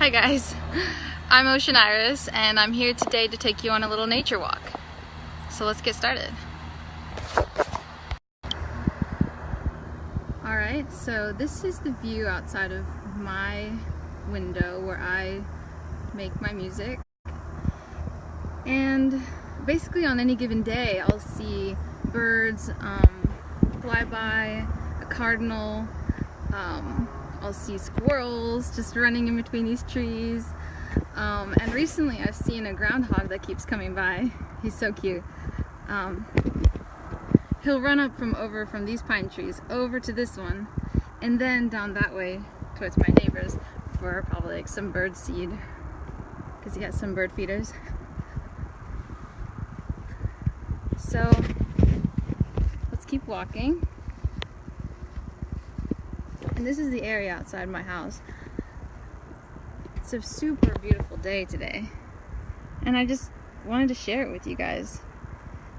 Hi guys, I'm Ocean Iris and I'm here today to take you on a little nature walk. So let's get started. Alright, so this is the view outside of my window where I make my music. And basically on any given day I'll see birds fly by, a cardinal, I'll see squirrels just running in between these trees. And recently I've seen a groundhog that keeps coming by. He's so cute. He'll run up from these pine trees over to this one and then down that way towards my neighbors for probably like some bird seed because he has some bird feeders. So let's keep walking. And this is the area outside my house. It's a super beautiful day today. And I just wanted to share it with you guys.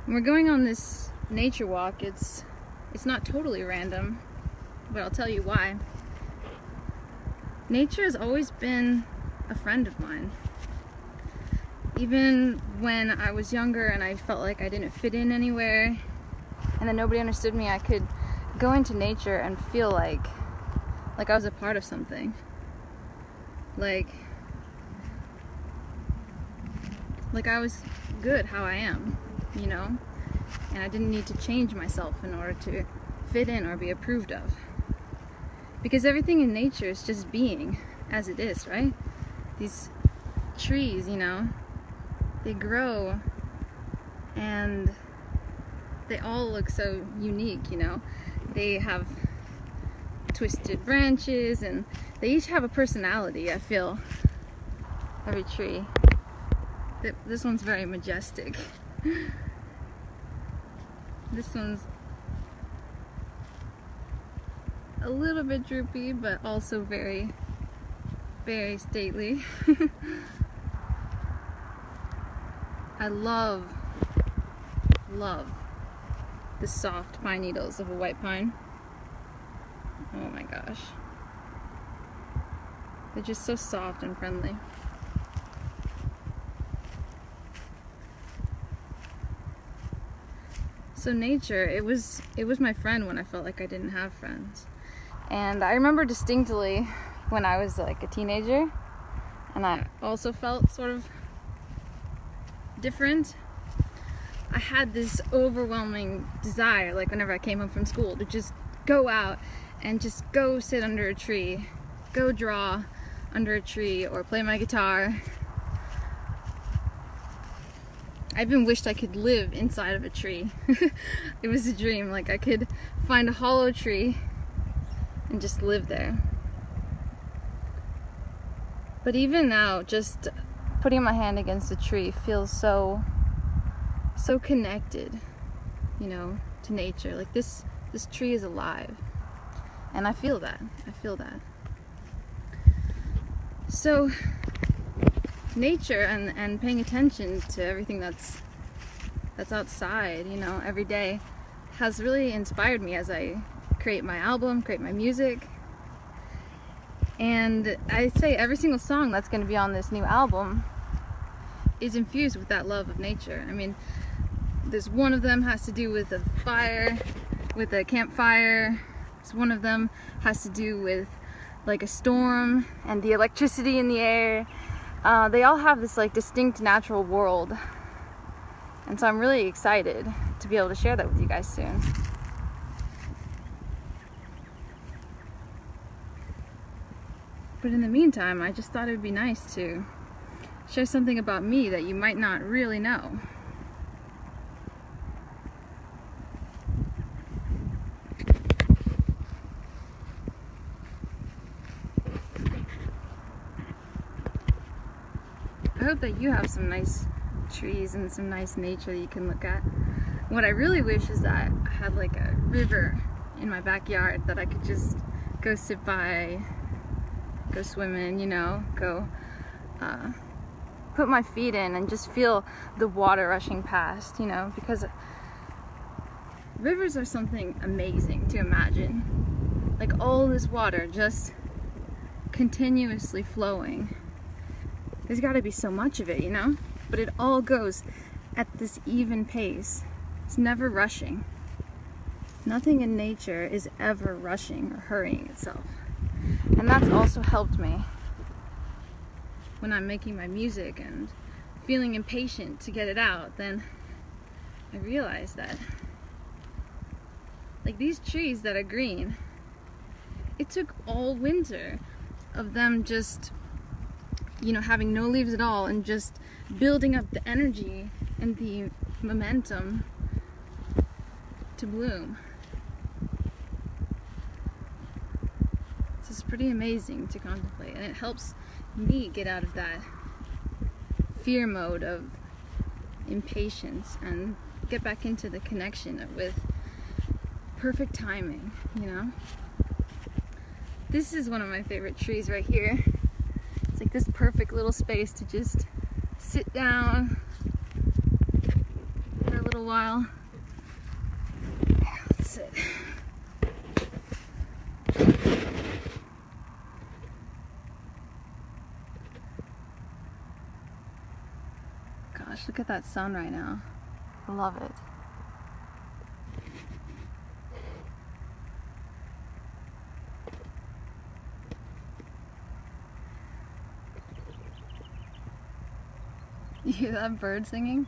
And we're going on this nature walk. It's not totally random, but I'll tell you why. Nature has always been a friend of mine. Even when I was younger and I felt like I didn't fit in anywhere and then nobody understood me, I could go into nature and feel like I was a part of something. Like I was good how I am, you know? And I didn't need to change myself in order to fit in or be approved of. Because everything in nature is just being as it is, right? These trees, you know, they grow and they all look so unique, you know? They have twisted branches and they each have a personality, I feel. Every tree. This one's very majestic. This one's a little bit droopy, but also very, very stately. I love the soft pine needles of a white pine. Oh my gosh. They're just so soft and friendly. So nature, it was my friend when I felt like I didn't have friends. And I remember distinctly when I was like a teenager and I also felt sort of different. I had this overwhelming desire, like whenever I came home from school, to just go out and just go sit under a tree, go draw under a tree or play my guitar. I even wished I could live inside of a tree. It was a dream, like I could find a hollow tree and just live there. But even now, just putting my hand against a tree feels so connected, you know, to nature. Like this tree is alive. And I feel that. So nature and paying attention to everything that's outside, you know, every day has really inspired me as I create my album, create my music. And I say every single song that's going to be on this new album is infused with that love of nature. I mean, there's one of them has to do with a fire, with a campfire. One of them has to do with like a storm and the electricity in the air. They all have this like distinct natural world. And so I'm really excited to be able to share that with you guys soon. But in the meantime, I just thought it would be nice to share something about me that you might not really know. I hope that you have some nice trees and some nice nature that you can look at. What I really wish is that I had like a river in my backyard that I could just go sit by, go swim in, you know, go put my feet in and just feel the water rushing past, you know, because rivers are something amazing to imagine. Like all this water just continuously flowing There's got to be so much of it, you know? But it all goes at this even pace. It's never rushing. Nothing in nature is ever rushing or hurrying itself. And that's also helped me when I'm making my music and feeling impatient to get it out. Then I realize that, like, these trees that are green, it took all winter of them just, you know, having no leaves at all and just building up the energy and the momentum to bloom. It's pretty amazing to contemplate, and it helps me get out of that fear mode of impatience and get back into the connection with perfect timing, you know? This is one of my favorite trees right here. It's like this perfect little space to just sit down for a little while. Let's sit. Gosh, look at that sun right now. I love it. You hear that bird singing?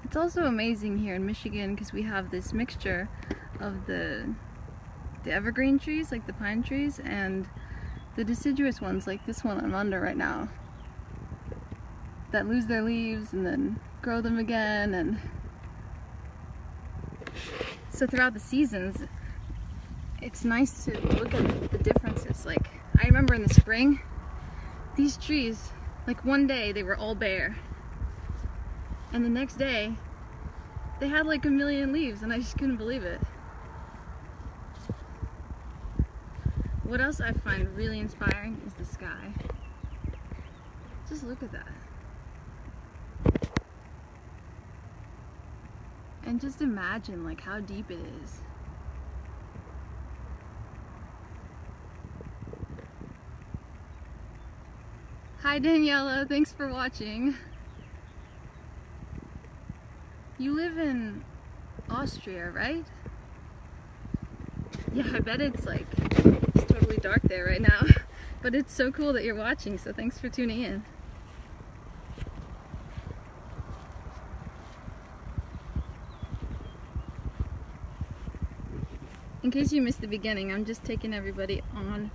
It's also amazing here in Michigan because we have this mixture of the evergreen trees, like the pine trees, and the deciduous ones, like this one I'm under right now, that lose their leaves and then grow them again. And so throughout the seasons, it's nice to look at the differences. Like, I remember in the spring, these trees, like one day they were all bare, and the next day they had like 1,000,000 leaves, and I just couldn't believe it. What else I find really inspiring is the sky. Just look at that. And just imagine like how deep it is. Hi Daniela, thanks for watching. You live in Austria, right? Yeah, I bet it's like, it's totally dark there right now. But it's so cool that you're watching, so thanks for tuning in. In case you missed the beginning, I'm just taking everybody on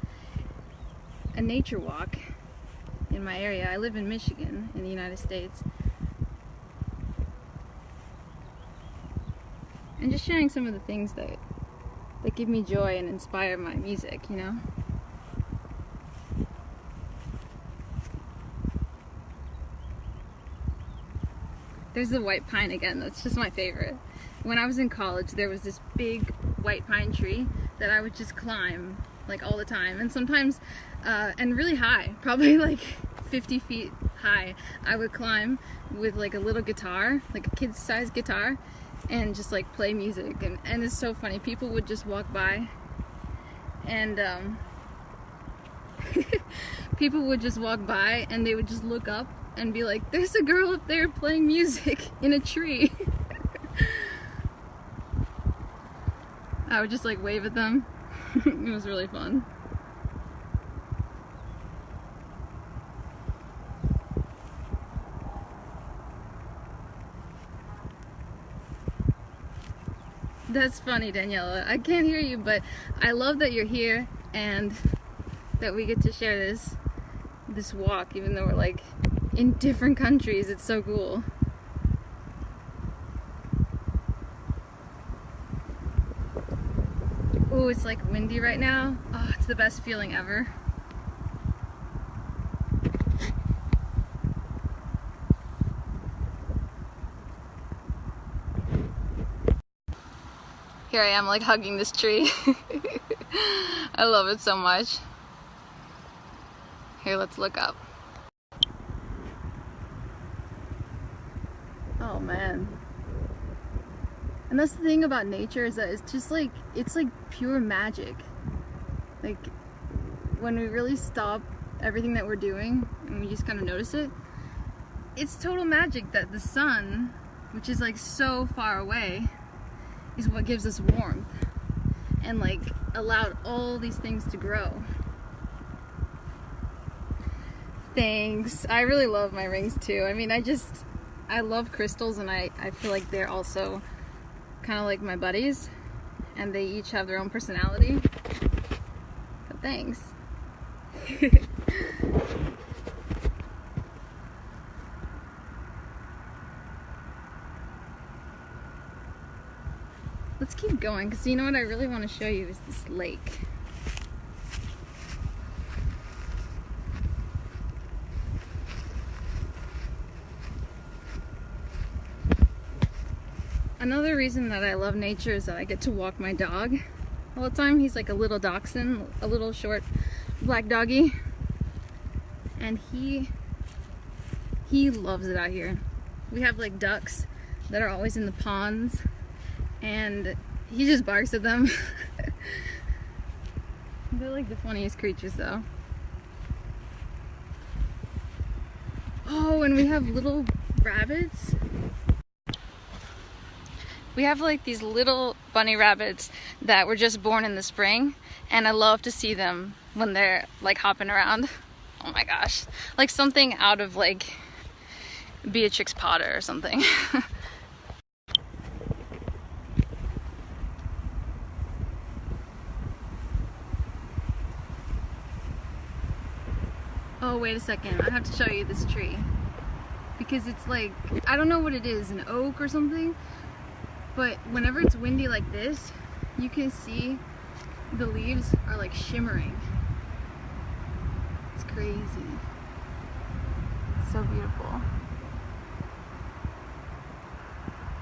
a nature walk in my area. I live in Michigan in the United States. And just sharing some of the things that give me joy and inspire my music, you know? There's the white pine again, that's just my favorite. When I was in college, there was this big white pine tree that I would just climb like all the time, and sometimes, and really high, probably like 50 feet high, I would climb with like a little guitar, like a kid's size guitar, and just like play music. And it's so funny, people would just walk by and people would just walk by and they would just look up and be like, there's a girl up there playing music in a tree. I would just like wave at them. It was really fun. That's funny, Daniela. I can't hear you, but I love that you're here and that we get to share this walk, even though we're like in different countries. It's so cool. Ooh, it's like windy right now. Oh, it's the best feeling ever. Here I am like hugging this tree. I love it so much. Here, let's look up. Oh man. And that's the thing about nature, is that it's just like, it's like pure magic. Like, when we really stop everything that we're doing and we just kind of notice it, it's total magic that the sun, which is like so far away, is what gives us warmth and like allowed all these things to grow. Thanks. I really love my rings too. I mean, I love crystals, and I feel like they're also kind of like my buddies, and they each have their own personality. But thanks. Let's keep going, because you know what I really want to show you is this lake. Another reason that I love nature is that I get to walk my dog all the time. He's like a little dachshund, a little short black doggy, and he loves it out here. We have like ducks that are always in the ponds, and he just barks at them. They're like the funniest creatures though. Oh, and we have little rabbits. We have like these little bunny rabbits that were just born in the spring, and I love to see them when they're like hopping around. Oh my gosh, like something out of like Beatrix Potter or something. Oh, wait a second, I have to show you this tree, because it's like, I don't know what it is, an oak or something, but whenever it's windy like this, you can see the leaves are like shimmering. It's crazy. It's so beautiful.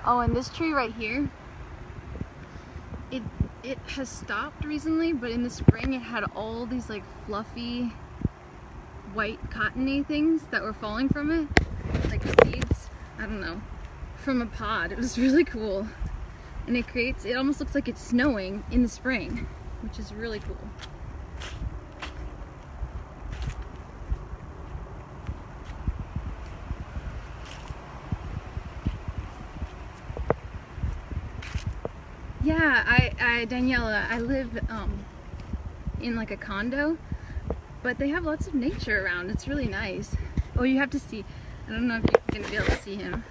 Oh, and this tree right here, it has stopped recently, but in the spring it had all these like fluffy white cottony things that were falling from it, like seeds, I don't know, from a pod. It was really cool, and it almost looks like it's snowing in the spring, which is really cool. Yeah, Daniela, I live in like a condo, but they have lots of nature around. It's really nice. Oh, you have to see. I don't know if you're gonna be able to see him.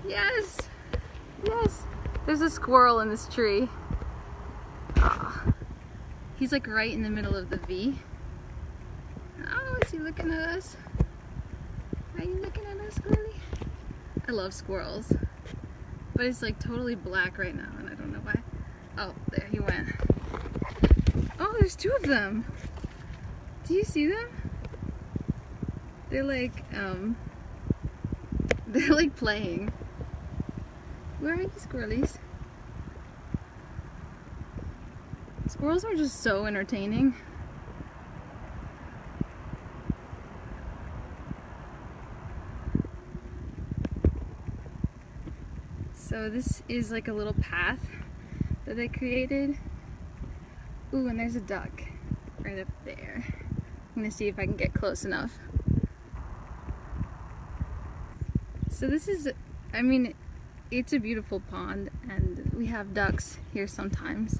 Yes! Yes! There's a squirrel in this tree. Oh, he's like right in the middle of the V. Oh, is he looking at us? Are you looking at us, Lily? I love squirrels. But it's like totally black right now, and I don't know why. Oh, there he went. Oh, there's two of them. Do you see them? They're like playing. Where are you, squirrelies? Squirrels are just so entertaining. So this is like a little path that they created. Ooh, and there's a duck right up there. I'm gonna see if I can get close enough. So this is, I mean, it's a beautiful pond, and we have ducks here sometimes.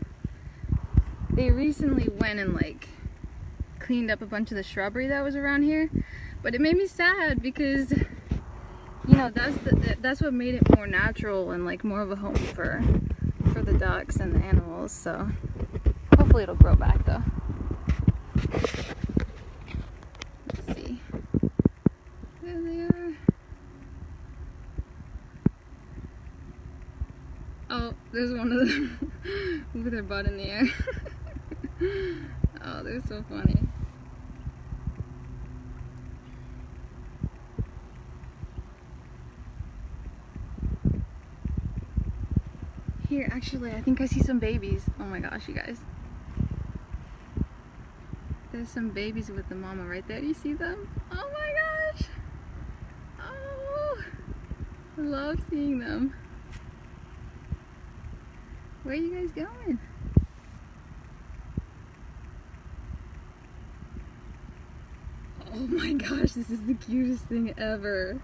They recently went and like cleaned up a bunch of the shrubbery that was around here, but it made me sad because, you know, that's what made it more natural and like more of a home for the ducks and the animals. So hopefully it'll grow back though. Let's see. There they are. Oh, there's one of them with their butt in the air. Oh, they're so funny. Here, actually, I think I see some babies. Oh my gosh, you guys. There's some babies with the mama right there. Do you see them? Oh my gosh. Oh, I love seeing them. Where are you guys going? Oh my gosh, this is the cutest thing ever.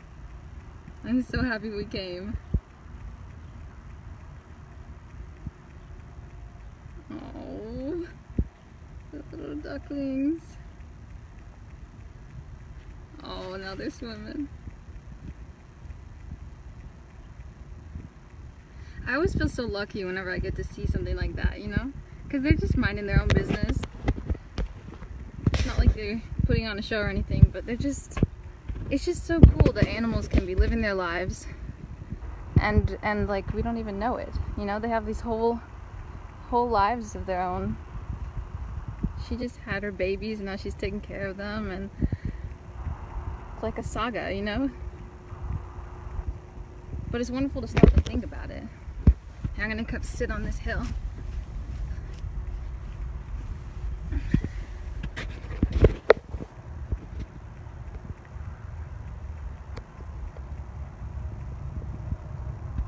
I'm so happy we came. Oh, the little ducklings. Oh, now they're swimming. I always feel so lucky whenever I get to see something like that, you know? Because they're just minding their own business. It's not like they're putting on a show or anything, but they're just, it's just so cool that animals can be living their lives and like we don't even know it, you know? They have these whole lives of their own. She just had her babies and now she's taking care of them, and it's like a saga, you know? But it's wonderful to stop and think about it. I'm gonna come sit on this hill.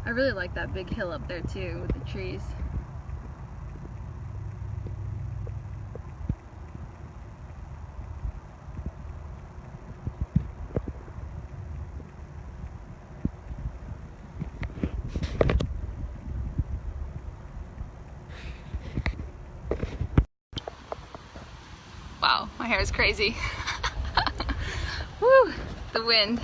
I really like that big hill up there too with the trees. Wow, my hair is crazy. Woo, the wind.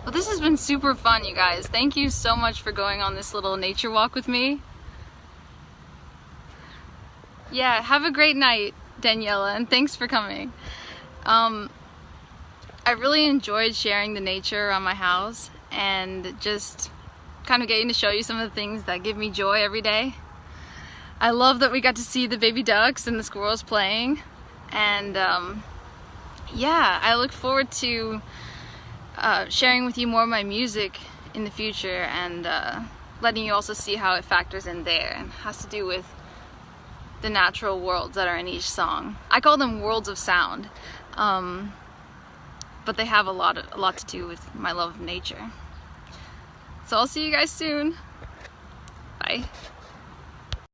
Well, this has been super fun, you guys. Thank you so much for going on this little nature walk with me. Yeah, have a great night, Daniela, and thanks for coming. I really enjoyed sharing the nature around my house and just kind of getting to show you some of the things that give me joy every day. I love that we got to see the baby ducks and the squirrels playing. And yeah, I look forward to sharing with you more of my music in the future, and letting you also see how it factors in there and has to do with the natural worlds that are in each song. I call them worlds of sound, but they have a lot to do with my love of nature. So I'll see you guys soon. Bye.